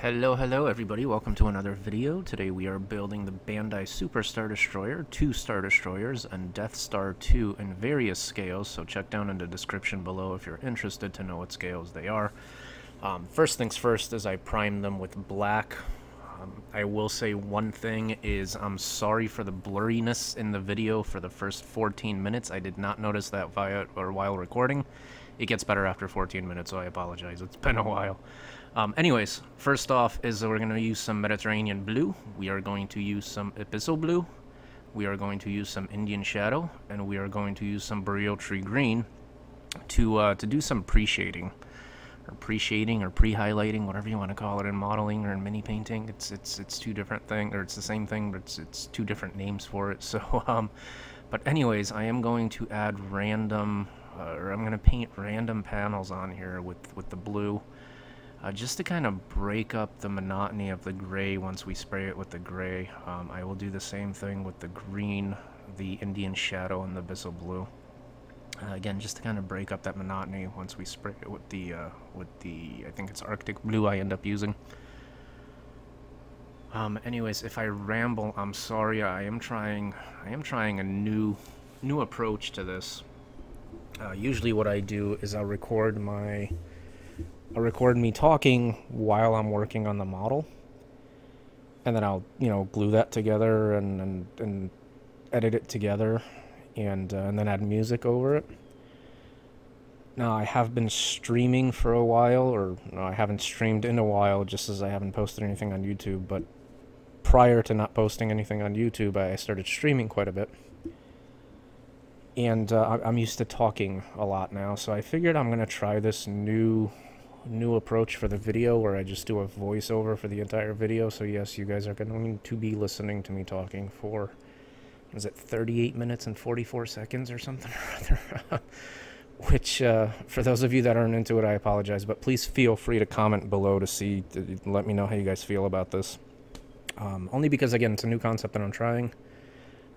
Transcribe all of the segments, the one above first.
Hello everybody, welcome to another video. Today we are building the Bandai Super Star Destroyer, 2 Star Destroyers, and Death Star 2 in various scales, so check down in the description below if you're interested to know what scales they are. First things first is I primed them with black. I will say one thing is I'm sorry for the blurriness in the video for the first 14 minutes. I did not notice that while recording. It gets better after 14 minutes, so I apologize. It's been a while. Anyways, first off is we're going to use some Mediterranean blue. We are going to use some Abyssal Blue. We are going to use some Indian Shadow. And we are going to use some Boreal Tree Green to do some pre-shading. Or pre-shading or pre-highlighting, whatever you want to call it in modeling or in mini painting. It's two different things, or it's the same thing, but it's two different names for it. So, but anyways, I am going to add random, or I'm going to paint random panels on here with the blue. Just to kind of break up the monotony of the gray once we spray it with the gray. I will do the same thing with the green, the Indian Shadow, and the Abyssal Blue. Again, just to kind of break up that monotony once we spray it with the I think it's Arctic Blue I end up using. Anyways, if I ramble, I'm sorry. I am trying a new approach to this. Usually what I do is I'll record me talking while I'm working on the model, and then I'll glue that together and edit it together, and then add music over it. Now I have been streaming for a while, or no, I haven't streamed in a while, just as I haven't posted anything on YouTube. But prior to not posting anything on YouTube, I started streaming quite a bit. And I'm used to talking a lot now, so I figured I'm gonna try this new approach for the video, where I just do a voiceover for the entire video. So yes, you guys are going to be listening to me talking for, is it 38 minutes and 44 seconds or something or other? Which, for those of you that aren't into it, I apologize, but please feel free to comment below to let me know how you guys feel about this. Only because, again, it's a new concept that I'm trying.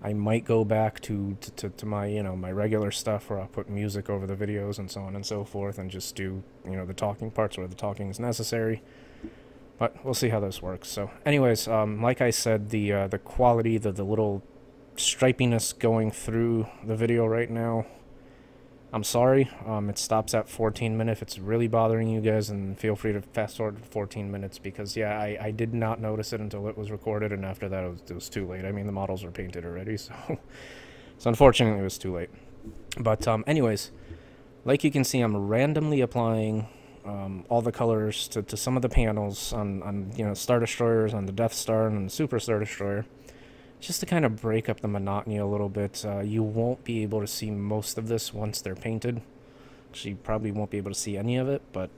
I might go back to my my regular stuff, where I'll put music over the videos and so on and so forth, and just do the talking parts where the talking is necessary. But we'll see how this works. So, anyways, like I said, the quality, the little stripiness going through the video right now, I'm sorry. It stops at 14 minutes. If it's really bothering you guys, and feel free to fast forward to 14 minutes, because yeah, I did not notice it until it was recorded, and after that it was too late. I mean, the models were painted already, so unfortunately it was too late. But anyways, like you can see, I'm randomly applying all the colors to some of the panels on Star Destroyers, on the Death Star and the Super Star Destroyer, just to kind of break up the monotony a little bit. You won't be able to see most of this once they're painted. Actually, you probably won't be able to see any of it, but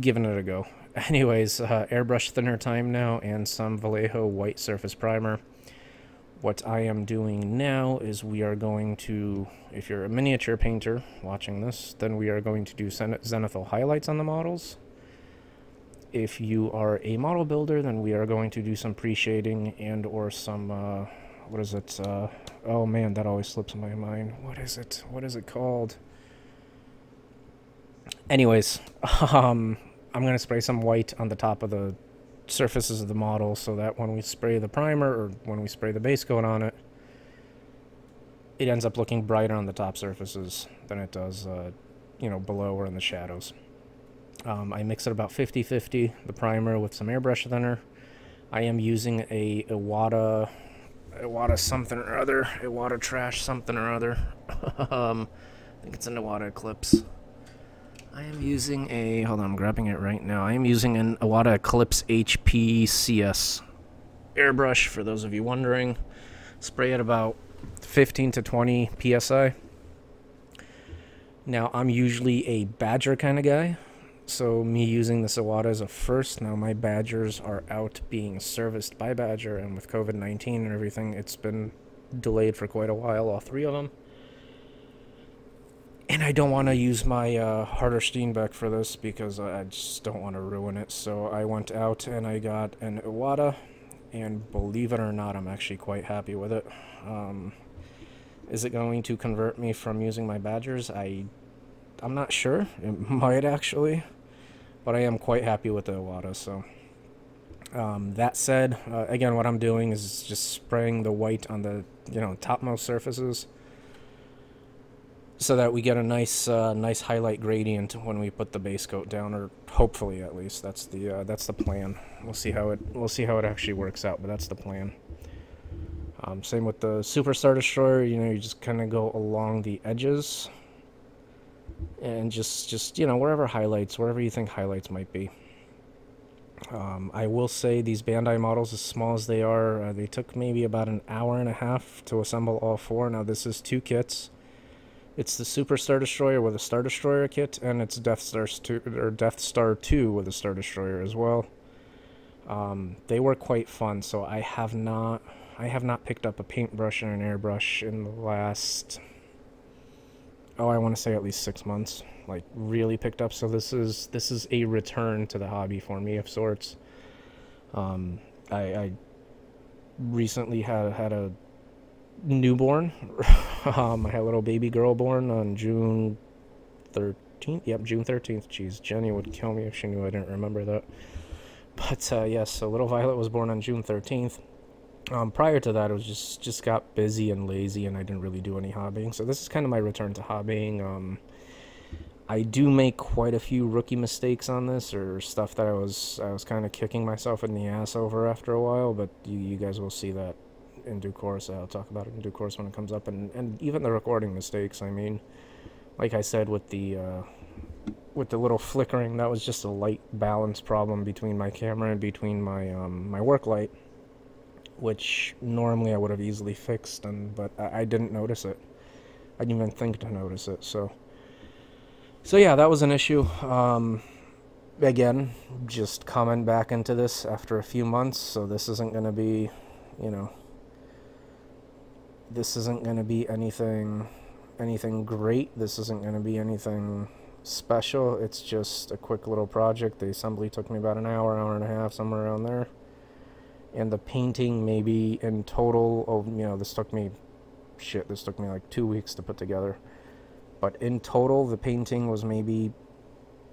giving it a go. Anyways, airbrush thinner time now, and some Vallejo white surface primer. What I am doing now is we are going to, if you're a miniature painter watching this, then we are going to do zenithal highlights on the models. If you are a model builder, then we are going to do some pre-shading and or some, what is it? Oh man, that always slips my mind. What is it? What is it called? Anyways, I'm going to spray some white on the top of the surfaces of the model, so that when we spray the primer, or when we spray the base coat on it, it ends up looking brighter on the top surfaces than it does, below or in the shadows. I mix it about 50-50, the primer with some airbrush thinner. I am using a Iwata something or other, Iwata Trash something or other. I think it's an Iwata Eclipse. I am using hold on, I'm grabbing it right now. I am using an Iwata Eclipse HP CS airbrush, for those of you wondering. Spray it about 15 to 20 PSI. Now, I'm usually a Badger kind of guy, so me using this Iwata is a first. Now, my Badgers are out being serviced by Badger, and with COVID-19 and everything, it's been delayed for quite a while, all 3 of them. And I don't want to use my Harder Steenbeck for this, because I just don't want to ruin it. So I went out and I got an Iwata, and believe it or not, I'm actually quite happy with it. Is it going to convert me from using my Badgers? I'm not sure. It might actually. but I am quite happy with the Iwata. So that said, again, what I'm doing is just spraying the white on the topmost surfaces, so that we get a nice highlight gradient when we put the base coat down, or hopefully at least that's the plan. We'll see how it actually works out, but that's the plan. Same with the Super Stardestroyer. You just kind of go along the edges, and just wherever you think highlights might be. I will say these Bandai models, as small as they are, they took maybe about an hour and a half to assemble all four. Now this is 2 kits. It's the Super Stardestroyer with a Stardestroyer kit, and it's Death Star 2 with a Stardestroyer as well. They were quite fun. So I have not picked up a paintbrush and an airbrush in the last, I want to say at least 6 months. Like, really picked up. So this is a return to the hobby for me of sorts. I recently had a newborn. I had a little baby girl born on June 13th. Yep, June 13th. Jeez, Jenny would kill me if she knew I didn't remember that. But yes, so little Violet was born on June 13th. Prior to that, it was just got busy and lazy, and I didn't really do any hobbying. So this is kind of my return to hobbying. I do make quite a few rookie mistakes on this, or stuff that I was kind of kicking myself in the ass over after a while, but you guys will see that in due course. I'll talk about it in due course when it comes up, and even the recording mistakes. I mean, like I said, with the little flickering, that was just a light balance problem between my camera and between my my work light, which normally I would have easily fixed, but I didn't notice it. I didn't even think to notice it. So yeah, that was an issue. Again, just coming back into this after a few months, so this isn't going to be, this isn't going to be anything great. This isn't going to be anything special. It's just a quick little project. The assembly took me about an hour and a half, somewhere around there. And the painting, maybe in total, this took me like 2 weeks to put together. But in total, the painting was maybe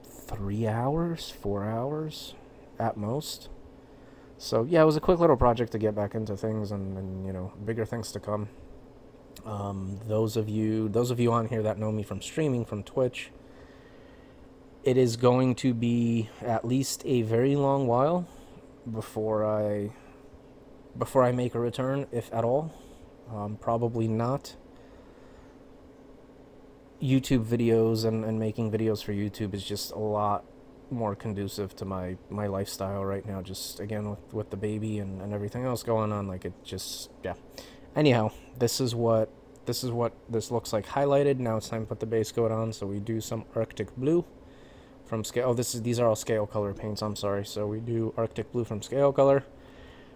3 hours, 4 hours at most. So yeah, it was a quick little project to get back into things, and bigger things to come. Those of you on here that know me from streaming, from Twitch, it is going to be at least a very long while before I make a return, if at all. Probably not. YouTube videos and making videos for YouTube is just a lot more conducive to my lifestyle right now, just again with the baby and everything else going on. Like, it just, yeah. Anyhow, this is what this looks like highlighted. Now it's time to put the base coat on. So we do some Arctic Blue from Scale. These are all Scale Color paints, I'm sorry. So we do Arctic Blue from Scale Color,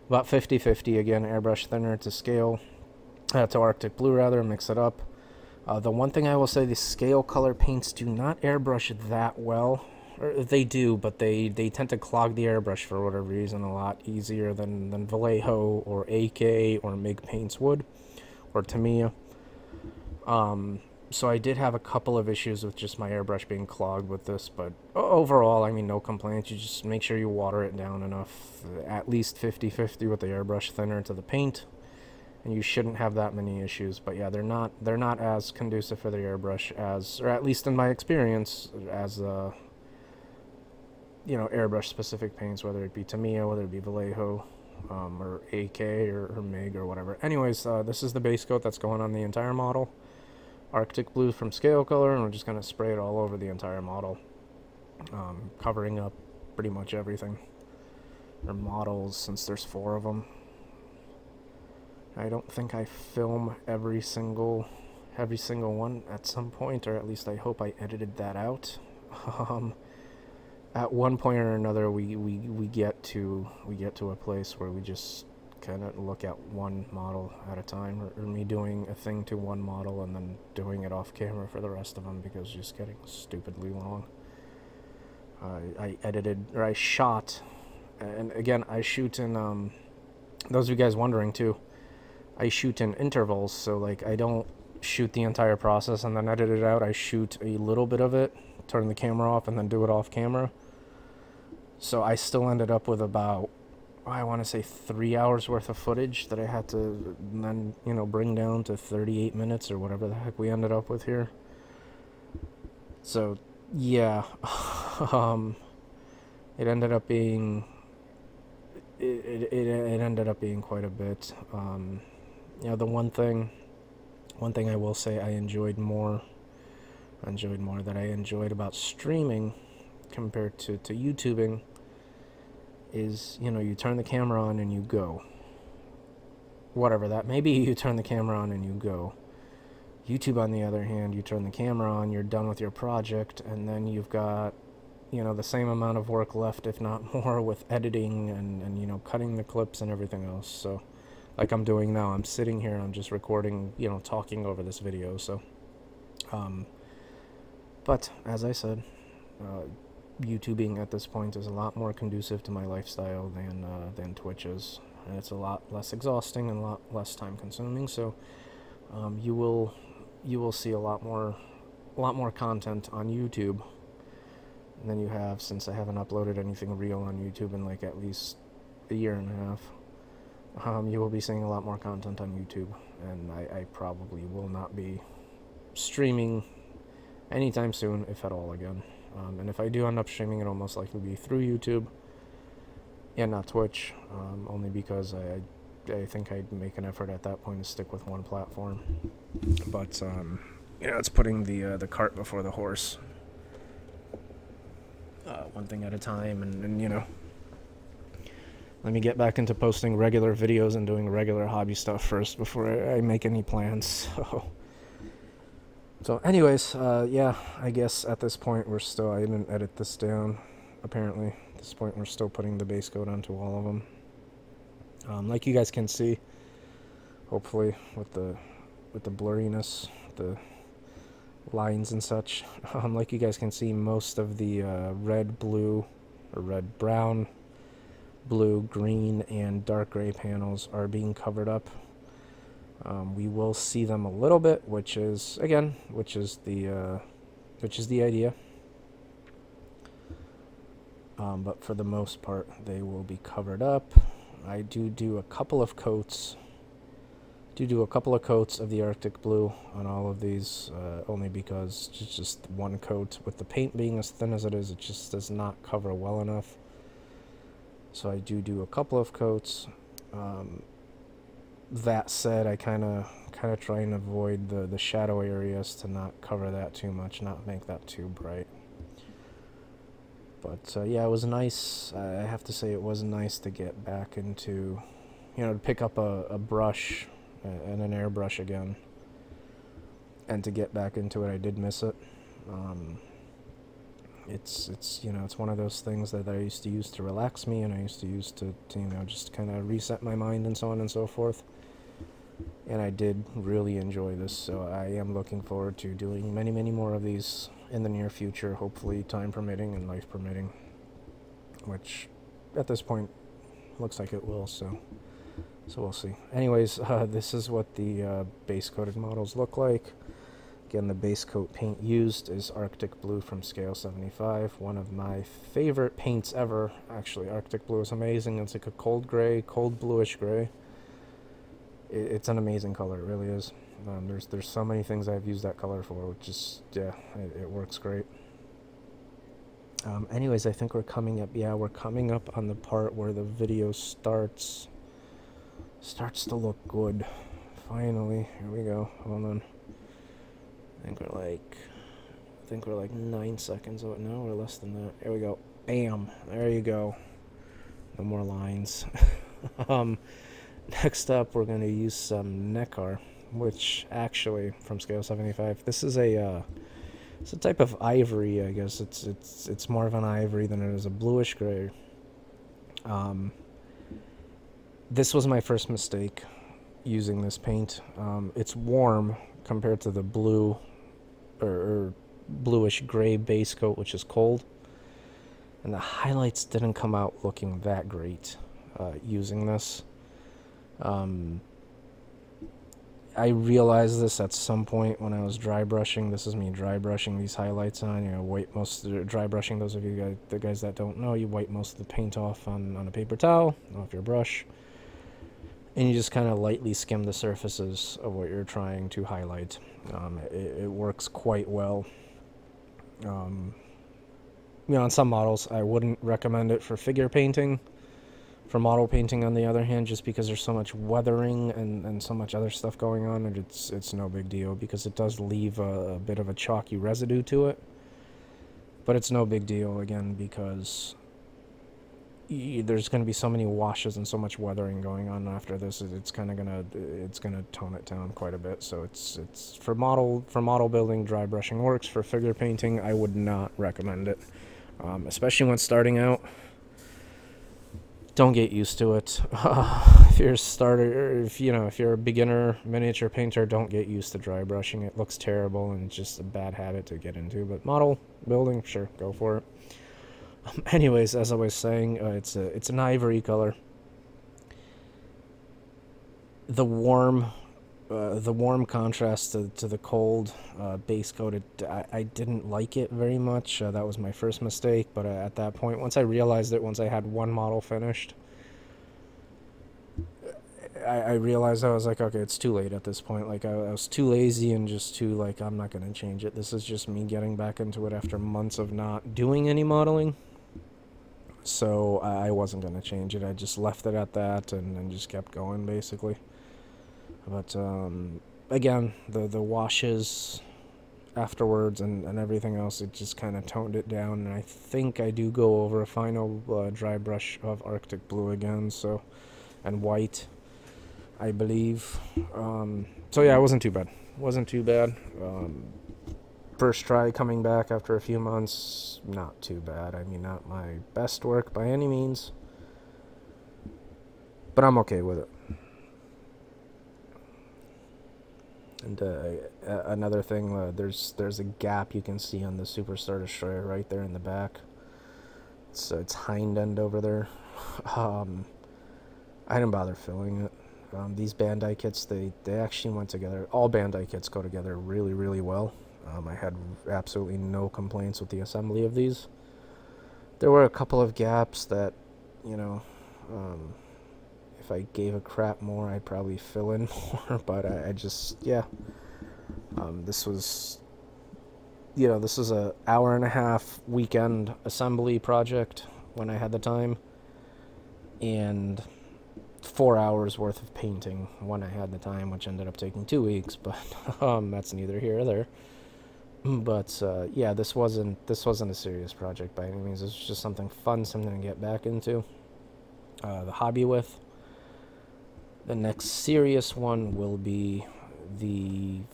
about 50-50 again, airbrush thinner to Scale, to Arctic Blue rather, mix it up. The one thing I will say, the Scale Color paints do not airbrush that well. Or they do, but they tend to clog the airbrush for whatever reason a lot easier than Vallejo or AK or MIG paints would, or Tamiya. So I did have a couple of issues with just my airbrush being clogged with this, but overall, I mean, no complaints. You just make sure you water it down enough, at least 50-50 with the airbrush thinner to the paint, and you shouldn't have that many issues. But yeah, they're not as conducive for the airbrush as, or at least in my experience, as airbrush specific paints, whether it be Tamiya, whether it be Vallejo, or AK or MIG or whatever. Anyways, this is the base coat that's going on the entire model. Arctic Blue from Scale Color, and we're just going to spray it all over the entire model, covering up pretty much everything. Or models, since there's 4 of them. I don't think I film every single one at some point, or at least I hope I edited that out. At one point or another, we get to a place where we just kind of look at one model at a time, or me doing a thing to one model and then doing it off camera for the rest of them, because it's just getting stupidly long. I shot, and again, I shoot in, those of you guys wondering too, I shoot in intervals, so like I don't shoot the entire process and then edit it out. I shoot a little bit of it, turn the camera off, and then do it off camera. So I still ended up with about, I want to say 3 hours worth of footage that I had to then, you know, bring down to 38 minutes or whatever the heck we ended up with here. So, yeah, it ended up being, it ended up being quite a bit. You know, the one thing I will say I enjoyed more that I enjoyed about streaming compared to YouTubing is, you know, you turn the camera on and you go. Whatever that may be, you turn the camera on and you go. YouTube, on the other hand, you turn the camera on, you're done with your project, and then you've got, you know, the same amount of work left, if not more, with editing and you know, cutting the clips and everything else. So, like I'm doing now, I'm sitting here, I'm just recording, you know, talking over this video, so. But, as I said, YouTubing at this point is a lot more conducive to my lifestyle than Twitch is. And it's a lot less exhausting and a lot less time consuming, so you will see a lot more content on YouTube than you have, since I haven't uploaded anything real on YouTube in like at least a year and a half. You will be seeing a lot more content on YouTube, and I probably will not be streaming anytime soon, if at all, again. And if I do end up streaming, it'll most likely be through YouTube and not Twitch, only because I think I'd make an effort at that point to stick with one platform. But you know, it's putting the cart before the horse, one thing at a time, and you know, let me get back into posting regular videos and doing regular hobby stuff first before I make any plans. So anyways, yeah, I guess at this point we're still, I didn't edit this down, apparently. At this point we're still putting the base coat onto all of them. Like you guys can see, hopefully, with the blurriness, the lines and such, like you guys can see, most of the red, blue, or red, brown, blue, green, and dark gray panels are being covered up. We will see them a little bit, which is the idea. But for the most part, they will be covered up. I do a couple of coats. Do a couple of coats of the Arctic Blue on all of these, only because it's just one coat. With the paint being as thin as it is, it just does not cover well enough. So I do a couple of coats. That said, I kind of try and avoid the shadow areas to not cover that too much, not make that too bright. But yeah, it was nice. I have to say, it was nice to get back into, you know, to pick up a brush and an airbrush again, and to get back into it. I did miss it. It's you know, it's one of those things that I used to use to relax me, and I used to use to you know, just kind of reset my mind and so on and so forth. And I did really enjoy this, so I am looking forward to doing many more of these in the near future, hopefully time permitting and life permitting, which at this point looks like it will, so we'll see. Anyways, this is what the base coated models look like. Again, the base coat paint used is Arctic Blue from Scale 75, one of my favorite paints ever. Actually, Arctic Blue is amazing. It's like a cold gray, cold bluish gray. It's an amazing color, it really is. There's so many things I've used that color for, which is, yeah, it works great. Anyways, I think we're coming up, yeah, we're coming up on the part where the video starts to look good. Finally, here we go. Hold on. I think we're like 9 seconds. Oh, no, we're less than that. There we go. Bam. There you go. No more lines. Next up, we're going to use some Nekar, which actually, from Scale 75, this is it's a type of ivory, I guess. It's more of an ivory than it is a bluish gray. This was my first mistake using this paint. It's warm compared to the blue or bluish gray base coat, which is cold, and the highlights didn't come out looking that great using this. I realized this at some point when I was dry brushing. This is me dry brushing these highlights on. You know, wipe most of the dry brushing. Those of you guys, the guys that don't know, you wipe most of the paint off on a paper towel, off your brush, and you just kind of lightly skim the surfaces of what you're trying to highlight. It works quite well. You know, on some models, I wouldn't recommend it for figure painting. For model painting, on the other hand, just because there's so much weathering and so much other stuff going on, and it's no big deal, because it does leave a bit of a chalky residue to it. But it's no big deal, again, because there's going to be so many washes and so much weathering going on after this. It's kind of gonna tone it down quite a bit. So it's for model building, dry brushing works. For figure painting, I would not recommend it, especially when starting out. Don't get used to it. If you're a starter, if you're a beginner miniature painter, don't get used to dry brushing. It looks terrible and it's just a bad habit to get into. But model building, sure, go for it. Anyways, as I was saying, it's an ivory color. The warm contrast to the cold base coat, I didn't like it very much. That was my first mistake, but at that point, once I realized it, once I had one model finished, I realized, I was like, okay, it's too late at this point. Like, I was too lazy and just too, like, I'm not going to change it. This is just me getting back into it after months of not doing any modeling. So I wasn't going to change it. I just left it at that and just kept going, basically. But again, the washes afterwards and everything else, it just kind of toned it down. And I think I do go over a final dry brush of Arctic Blue again, so, and white, I believe. So yeah, it wasn't too bad. Wasn't too bad. First try coming back after a few months, not too bad. I mean, not my best work by any means, but I'm okay with it. And another thing, there's a gap you can see on the Super Stardestroyer right there in the back. It's hind end over there. I didn't bother filling it. These Bandai kits, they actually went together. All Bandai kits go together really, really well. I had absolutely no complaints with the assembly of these. There were a couple of gaps that, you know, if I gave a crap more, I'd probably fill in more, but I just, yeah. This was, you know, this was a hour-and-a-half weekend assembly project when I had the time, and 4 hours worth of painting when I had the time, which ended up taking 2 weeks, but that's neither here or there. But yeah, this wasn't a serious project by any means. It was just something fun, something to get back into the hobby with. The next serious one will be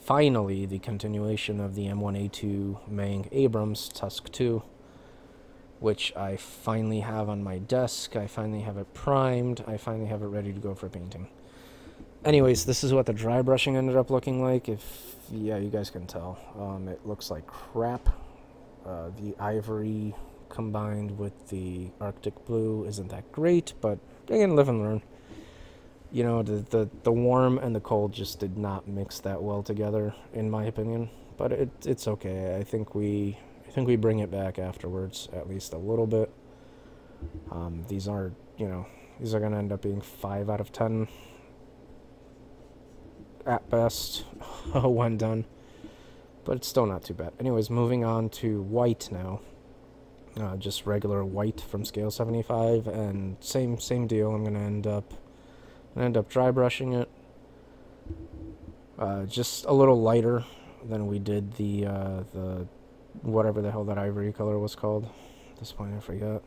finally the continuation of the M1A2 Mang Abrams Tusk 2, which I finally have on my desk. I finally have it primed. I finally have it ready to go for painting. Anyways, this is what the dry brushing ended up looking like. Yeah, you guys can tell. It looks like crap. The ivory combined with the Arctic Blue isn't that great, but again, live and learn. You know, the warm and the cold just did not mix that well together, in my opinion. But it's okay. I think we bring it back afterwards, at least a little bit. These are, you know, these are gonna end up being 5 out of 10 at best when done, but it's still not too bad. Anyways, moving on to white now. Just regular white from scale 75, and same deal. I'm gonna end up dry brushing it, just a little lighter than we did the whatever the hell that ivory color was called. At this point, I forgot.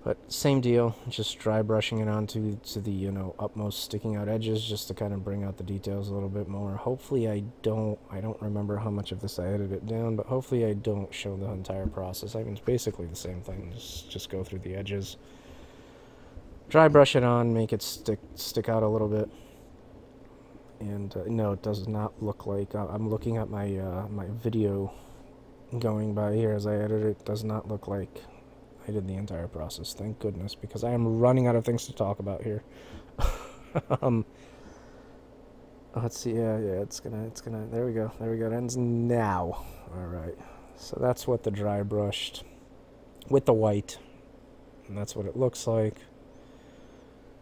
But same deal, just dry brushing it onto the, you know, upmost sticking out edges, just to kind of bring out the details a little bit more. Hopefully I don't remember how much of this I edited down, but hopefully I don't show the entire process. I mean, it's basically the same thing, just go through the edges. Dry brush it on, make it stick out a little bit. And no, it does not look like, I'm looking at my my video going by here as I edit it. It does not look like I did the entire process, thank goodness, because I am running out of things to talk about here. Let's see. Yeah, it's gonna. There we go. It ends now. All right. So that's what the dry brushed with the white, and that's what it looks like.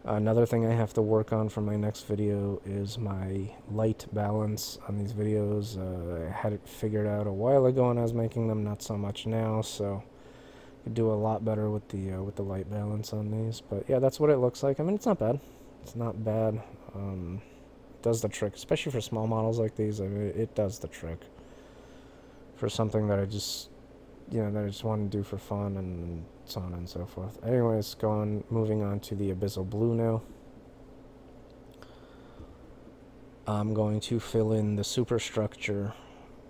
Another thing I have to work on for my next video is my light balance on these videos. I had it figured out a while ago when I was making them, not so much now, so I could do a lot better with the light balance on these. But yeah, that's what it looks like. I mean, it's not bad. It's not bad. It does the trick, especially for small models like these. I mean, it does the trick for something that I just want to do for fun and so on and so forth. Anyways, moving on to the Abyssal Blue now. I'm going to fill in the superstructure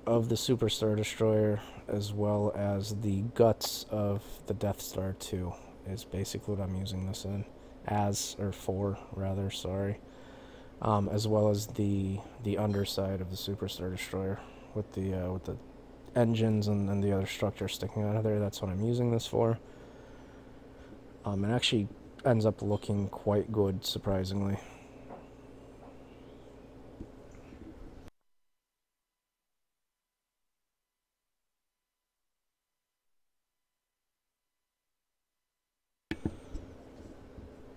of the Super Star Destroyer as well as the guts of the Death Star 2 is basically what I'm using this in for, sorry. As well as the underside of the Super Star Destroyer with the engines and the other structure sticking out of there. That's what I'm using this for. It actually ends up looking quite good, surprisingly.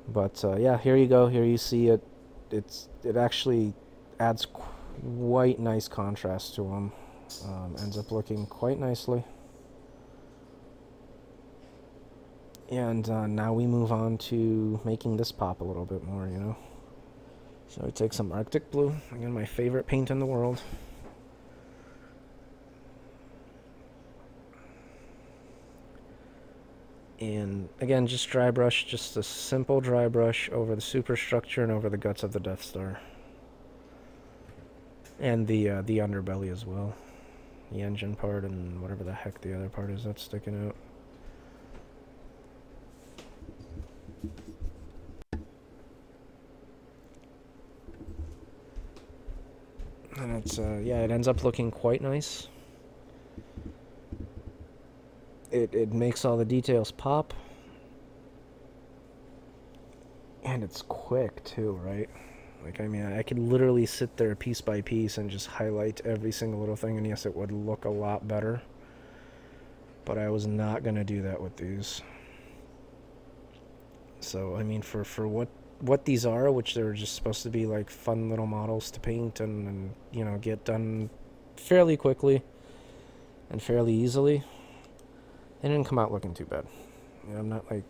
But yeah, here you go. Here you see it. It actually adds quite nice contrast to them. Ends up looking quite nicely. And now we move on to making this pop a little bit more, you know. So I take some Arctic Blue, again my favorite paint in the world. And again, just dry brush, just a simple dry brush over the superstructure and over the guts of the Death Star. And the underbelly as well. The engine part and whatever the heck the other part is that's sticking out. And it's, yeah, it ends up looking quite nice. It makes all the details pop. And it's quick too, right? Like, I mean, I could literally sit there piece by piece and just highlight every single little thing, and yes, it would look a lot better. But I was not going to do that with these. So, I mean, for what these are, which they're just supposed to be like fun little models to paint and you know, get done fairly quickly and fairly easily, they didn't come out looking too bad. You know, I'm not like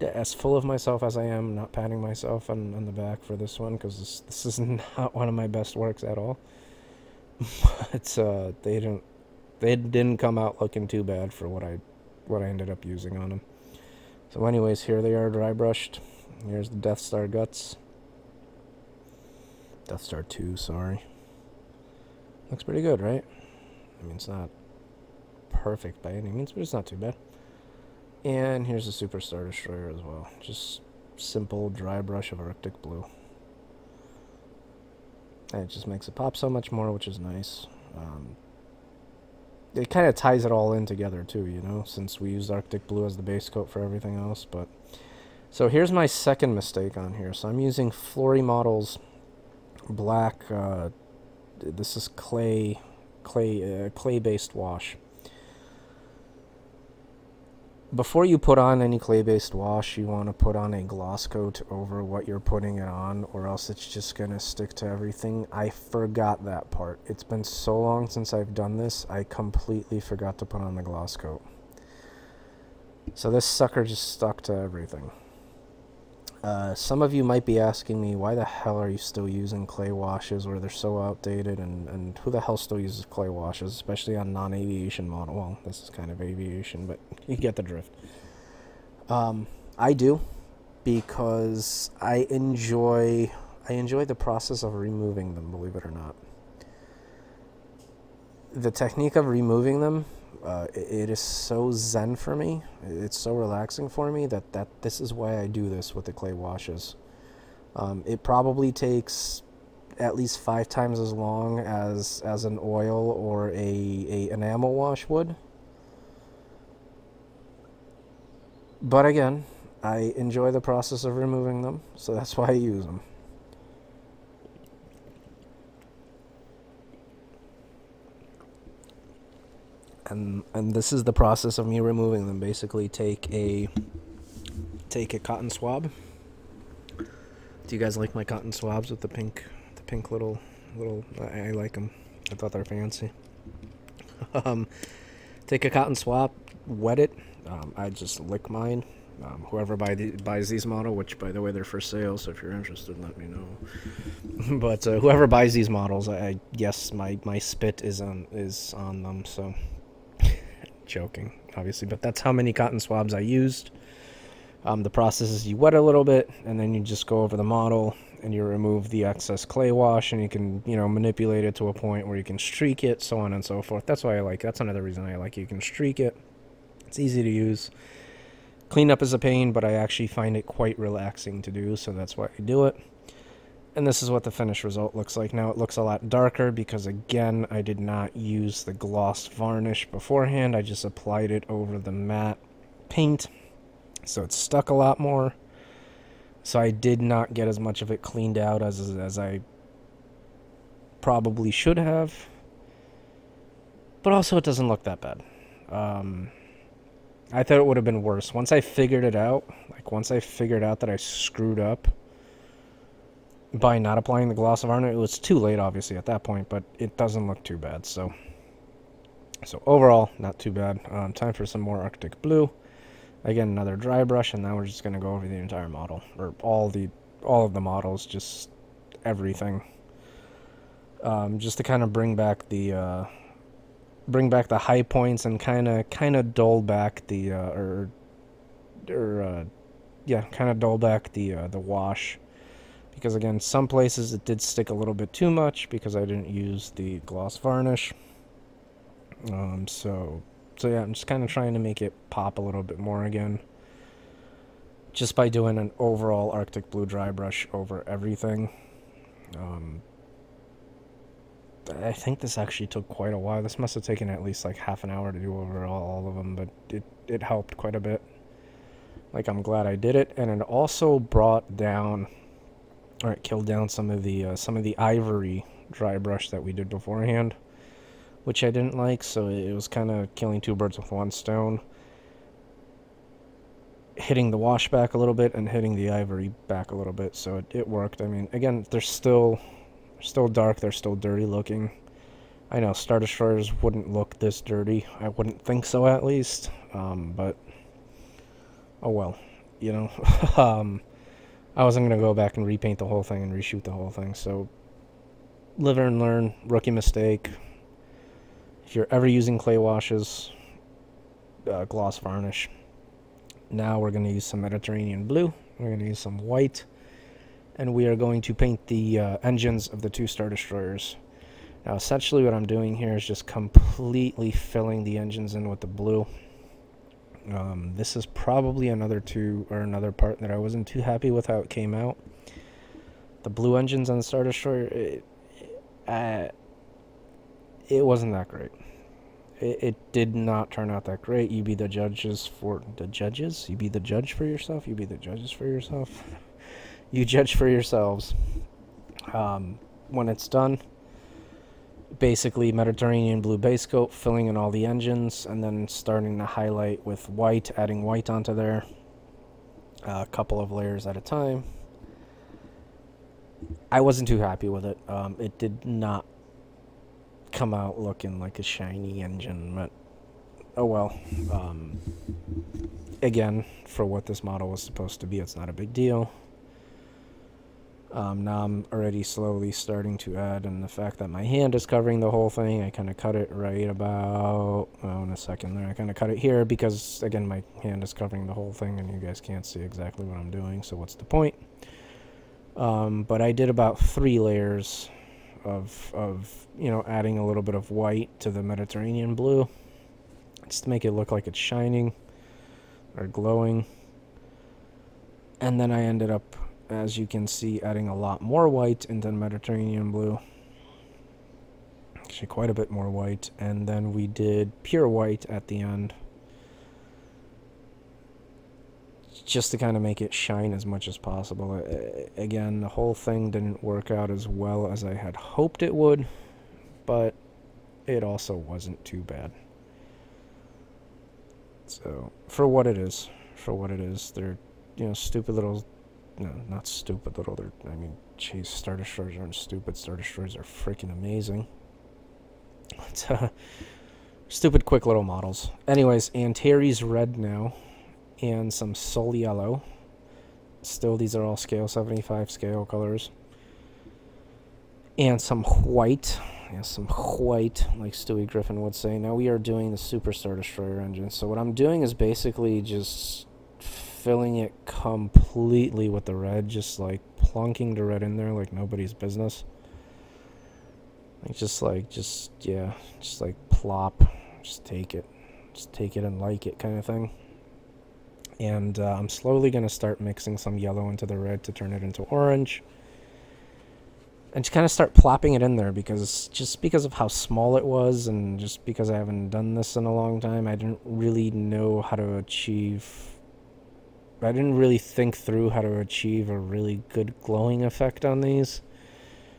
as full of myself as I am, not patting myself on the back for this one, because this is not one of my best works at all. But they didn't come out looking too bad for what I ended up using on them. So anyways, here they are dry brushed. Here's the Death Star guts. Death Star 2, sorry. Looks pretty good, right? I mean, it's not perfect by any means, but it's not too bad. And here's the Super Star Destroyer as well. Just simple dry brush of Arctic Blue. And it just makes it pop so much more, which is nice. It kind of ties it all in together too, you know, since we used Arctic Blue as the base coat for everything else. But so here's my second mistake on here. So I'm using Flory Models black. This is clay-based wash. Before you put on any clay-based wash, you want to put on a gloss coat over what you're putting it on, or else it's just going to stick to everything. I forgot that part. It's been so long since I've done this, I completely forgot to put on the gloss coat. So this sucker just stuck to everything. Some of you might be asking me, why the hell are you still using clay washes where they're so outdated, and who the hell still uses clay washes, especially on non-aviation model? Well, this is kind of aviation, but you get the drift. I do, because I enjoy the process of removing them, believe it or not. The technique of removing them, it is so zen for me. It's so relaxing for me that this is why I do this with the clay washes. It probably takes at least 5 times as long as an oil or a enamel wash would. But again, I enjoy the process of removing them, so that's why I use them. And this is the process of me removing them. Basically, take a cotton swab. Do you guys like my cotton swabs with the pink little? I like them. I thought they're fancy. Take a cotton swab, wet it. I just lick mine. Whoever buys these models, which by the way they're for sale, so if you're interested, let me know. But whoever buys these models, I guess my spit is on them. So joking, obviously, but that's how many cotton swabs I used. The process is you wet a little bit, and then you just go over the model and you remove the excess clay wash, and you can, you know, manipulate it to a point where you can streak it, so on and so forth. That's why I like it. That's another reason I like it. You can streak it. It's easy to use. Cleanup is a pain, but I actually find it quite relaxing to do, so that's why I do it. And this is what the finished result looks like. Now it looks a lot darker because, again, I did not use the gloss varnish beforehand. I just applied it over the matte paint, so it stuck a lot more. So I did not get as much of it cleaned out as I probably should have. But also it doesn't look that bad. I thought it would have been worse. Once I figured it out, once I figured out that I screwed up by not applying the gloss varnish, it was too late obviously at that point, but it doesn't look too bad. So overall, not too bad. Time for some more Arctic Blue. Again, another dry brush, and now we're just going to go over the entire model, or all of the models, just everything, just to kind of bring back the high points and kind of dull back the kind of dull back the wash, because again, some places it did stick a little bit too much because I didn't use the gloss varnish. So yeah, I'm just kind of trying to make it pop a little bit more again, just by doing an overall Arctic Blue dry brush over everything. I think this actually took quite a while. This must have taken at least like half an hour to do over all of them, but it helped quite a bit. Like, I'm glad I did it, and it also brought down, or it killed down some of the ivory dry brush that we did beforehand, which I didn't like, so it was kind of killing two birds with one stone. Hitting the wash back a little bit and hitting the ivory back a little bit, so it worked. I mean, again, they're still dark, they're still dirty looking. I know Stardestroyers wouldn't look this dirty. I wouldn't think so, at least. But oh well, you know. I wasn't going to go back and repaint the whole thing and reshoot the whole thing, so live and learn, rookie mistake. If you're ever using clay washes, gloss varnish. Now we're going to use some Mediterranean blue, we're going to use some white, and we are going to paint the engines of the two Stardestroyers. Now essentially what I'm doing here is just completely filling the engines in with the blue. This is probably another part that I wasn't too happy with how it came out. The blue engines on the Stardestroyer, it wasn't that great. It did not turn out that great. You be the judges for the judges. You be the judge for yourself. You be the judges for yourself. You judge for yourselves. When it's done, basically Mediterranean blue base coat, filling in all the engines, and then starting to highlight with white, adding white onto there, a couple of layers at a time. I wasn't too happy with it. It did not come out looking like a shiny engine, but oh well. Again, for what this model was supposed to be, it's not a big deal. Now I'm already slowly starting to add, and the fact that my hand is covering the whole thing, I kind of cut it right about, in a second there, I kind of cut it here because, again, my hand is covering the whole thing and you guys can't see exactly what I'm doing, so what's the point? But I did about 3 layers of you know, adding a little bit of white to the Mediterranean blue, just to make it look like it's shining or glowing. And then I ended up, as you can see, adding a lot more white into the Mediterranean blue. Actually, quite a bit more white. And then we did pure white at the end, just to kind of make it shine as much as possible. Again, the whole thing didn't work out as well as I had hoped it would, but it also wasn't too bad. So, for what it is, they're, you know, stupid little, no, not stupid little, I mean, jeez, Star Destroyers aren't stupid, Star Destroyers are freaking amazing. But, stupid quick little models. Anyways, Antares red now, and some Soul yellow. Still, these are all scale 75 scale colors. And some white. Yeah, some white, like Stewie Griffin would say. Now we are doing the Super Star Destroyer engine. So what I'm doing is basically just filling it completely with the red. Just like plunking the red in there like nobody's business. Like just like plop. Just take it. Just take it and like it kind of thing. And I'm slowly going to start mixing some yellow into the red to turn it into orange. And just kind of start plopping it in there because of how small it was and just because I haven't done this in a long time, I didn't really know how to achieve... I didn't really think through how to achieve a really good glowing effect on these.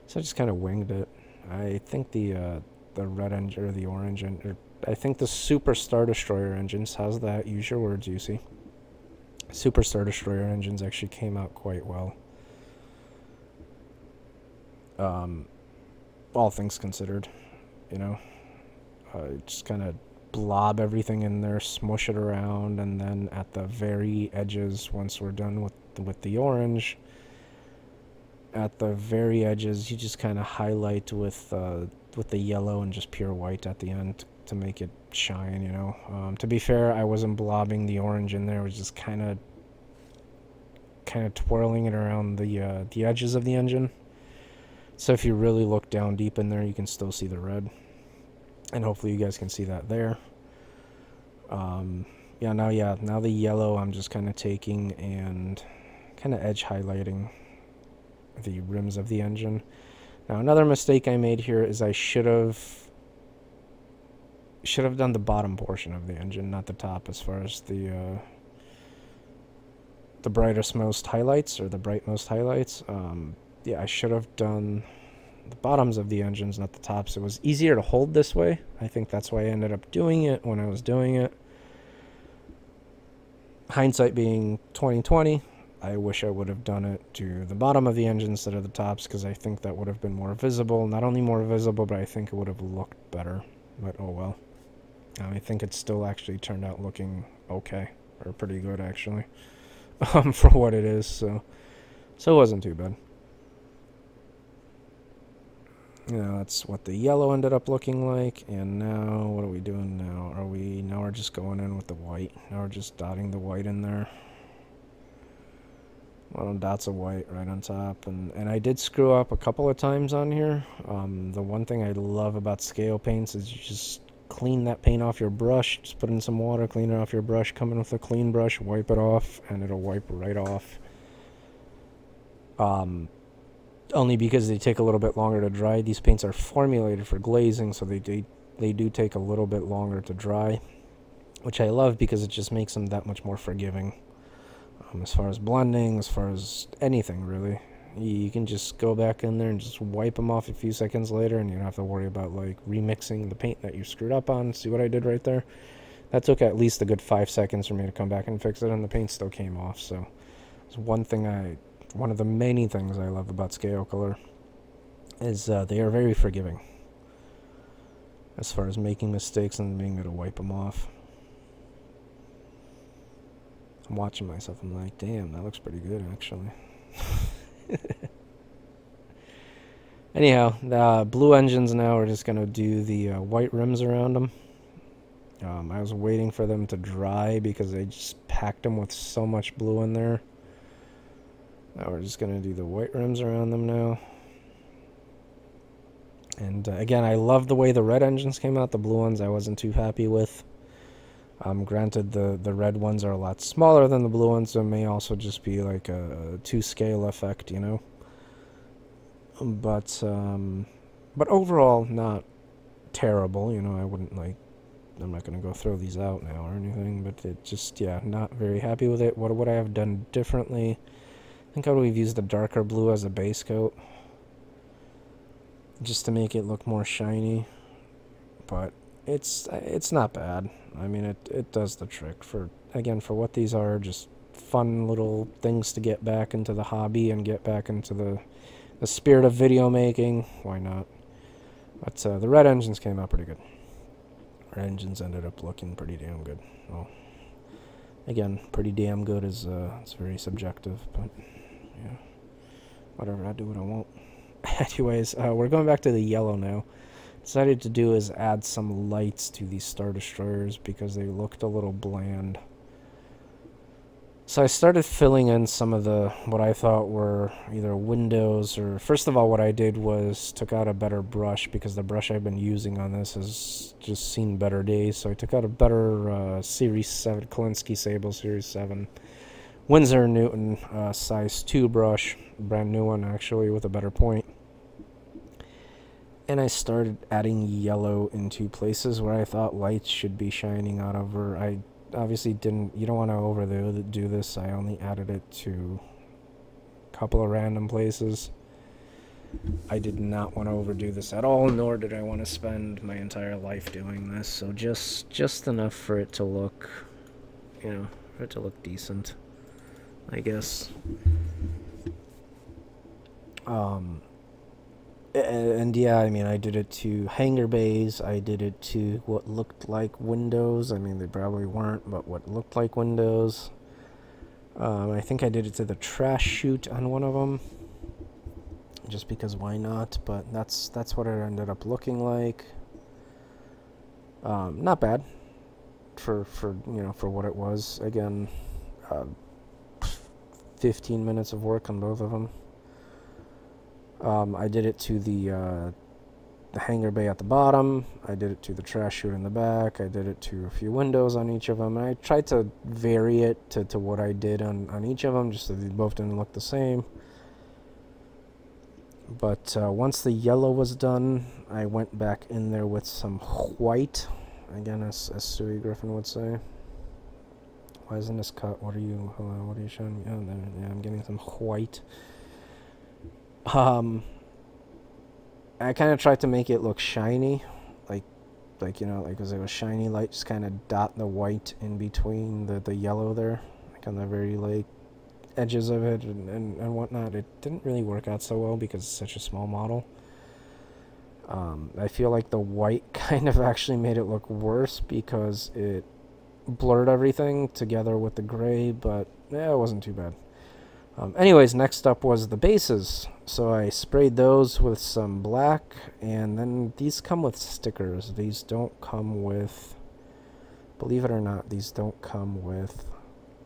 So I just kind of winged it. I think the red engine, or the orange, or I think the Super Star Destroyer engines, how's that? Use your words, UC. Super Star Destroyer engines actually came out quite well. All things considered, you know, just kind of blob everything in there, smush it around, and then at the very edges, once we're done with the orange, at the very edges, you just kind of highlight with the yellow and just pure white at the end to make it shine, you know. To be fair, I wasn't blobbing the orange in there. I was just kind of twirling it around the edges of the engine. So if you really look down deep in there, you can still see the red. And hopefully you guys can see that there. Now the yellow I'm just kind of taking and kind of edge highlighting the rims of the engine. Now another mistake I made here is I should have done the bottom portion of the engine, not the top, as far as the brightest most highlights, or the brightmost highlights. Yeah, I should have done the bottoms of the engines, not the tops. It was easier to hold this way. I think that's why I ended up doing it when I was doing it. Hindsight being 2020, I wish I would have done it to the bottom of the engine instead of the tops, because I think that would have been more visible. Not only more visible, but I think it would have looked better. But oh well. I think it still actually turned out looking okay, or pretty good actually, for what it is. So it wasn't too bad. You know, that's what the yellow ended up looking like. And now, what are we doing now? Now we're just going in with the white. Now we're just dotting the white in there. Little dots of white right on top. And I did screw up a couple of times on here. The one thing I love about scale paints is you just clean that paint off your brush. Just put in some water, clean it off your brush, come in with a clean brush, wipe it off, and it'll wipe right off. Only because they take a little bit longer to dry. These paints are formulated for glazing, so they do take a little bit longer to dry, which I love because it just makes them that much more forgiving. As far as blending, as far as anything really, you can just go back in there and just wipe them off a few seconds later, and you don't have to worry about like remixing the paint that you screwed up on. See what I did right there? That took at least a good 5 seconds for me to come back and fix it, and the paint still came off. So it's one of the many things I love about scale color is they are very forgiving as far as making mistakes and being able to wipe them off. I'm watching myself, I'm like, damn, that looks pretty good actually. Anyhow, the blue engines now are just going to do the white rims around them. I was waiting for them to dry because they just packed them with so much blue in there. Now we're just going to do the white rims around them now. And again, I love the way the red engines came out. The blue ones I wasn't too happy with. Granted, the red ones are a lot smaller than the blue ones, so it may also just be like a 2-scale effect, you know. But overall, not terrible, you know. I wouldn't like... I'm not going to go throw these out now or anything, but it just, yeah, not very happy with it. What would I have done differently? I think I would have used the darker blue as a base coat, just to make it look more shiny. But it's not bad. I mean, it does the trick for, again, for what these are, just fun little things to get back into the hobby and get back into the spirit of video making. Why not? But the red engines came out pretty good. Red engines ended up looking pretty damn good. Well, again, pretty damn good is it's very subjective, but yeah, whatever. I do what I want. Anyways, we're going back to the yellow now. Decided to do is add some lights to these Star Destroyers because they looked a little bland. So I started filling in some of the, what I thought were either windows or, first of all, what I did was took out a better brush because the brush I've been using on this has just seen better days. So I took out a better Series 7, Kolinsky Sable Series 7 Winsor & Newton size 2 brush, brand new one actually with a better point. And I started adding yellow into places where I thought lights should be shining out of, or I obviously didn't, you don't want to overdo this. I only added it to a couple of random places. I did not want to overdo this at all, nor did I want to spend my entire life doing this. So just enough for it to look, you know, for it to look decent, I guess. And yeah, I mean, I did it to hangar bays, I did it to what looked like windows. I mean, they probably weren't, but what looked like windows. I think I did it to the trash chute on one of them, just because why not, but that's what it ended up looking like. Not bad for you know, for what it was. Again, 15 minutes of work on both of them. I did it to the hangar bay at the bottom. I did it to the trash chute in the back. I did it to a few windows on each of them. And I tried to vary it to what I did on each of them, just so they both didn't look the same. But once the yellow was done, I went back in there with some white. Again, as Suey Griffin would say. Why isn't this cut? What are you showing me? Oh, there, yeah, I'm getting some white. I kind of tried to make it look shiny, like you know, like as it was shiny light, just kind of dot the white in between the yellow there, like on the very like edges of it and whatnot. It didn't really work out so well because it's such a small model. I feel like the white kind of actually made it look worse because it blurred everything together with the gray, but yeah, it wasn't too bad. Anyways, next up was the bases. So I sprayed those with some black, and then these come with stickers. These don't come with, believe it or not, these don't come with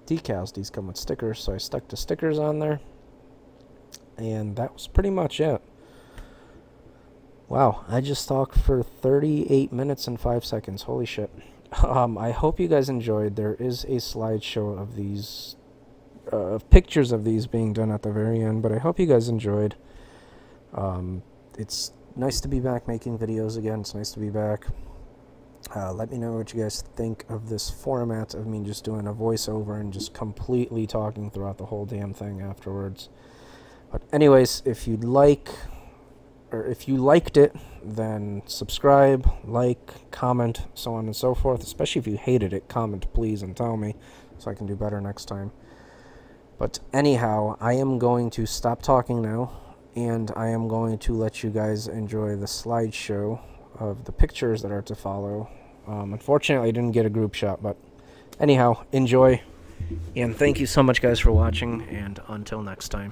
decals. These come with stickers, so I stuck the stickers on there, and that was pretty much it. Wow, I just talked for 38 minutes and 5 seconds. Holy shit. I hope you guys enjoyed. There is a slideshow of these pictures of these being done at the very end, but I hope you guys enjoyed. It's nice to be back making videos again. It's nice to be back. Let me know what you guys think of this format of me just doing a voiceover and just completely talking throughout the whole damn thing afterwards. But anyways, if you'd like, or if you liked it, then subscribe, like, comment, so on and so forth. Especially if you hated it, comment please and tell me so I can do better next time. But anyhow, I am going to stop talking now, and I am going to let you guys enjoy the slideshow of the pictures that are to follow. Unfortunately, I didn't get a group shot, but anyhow, enjoy, and thank you so much guys for watching, and until next time.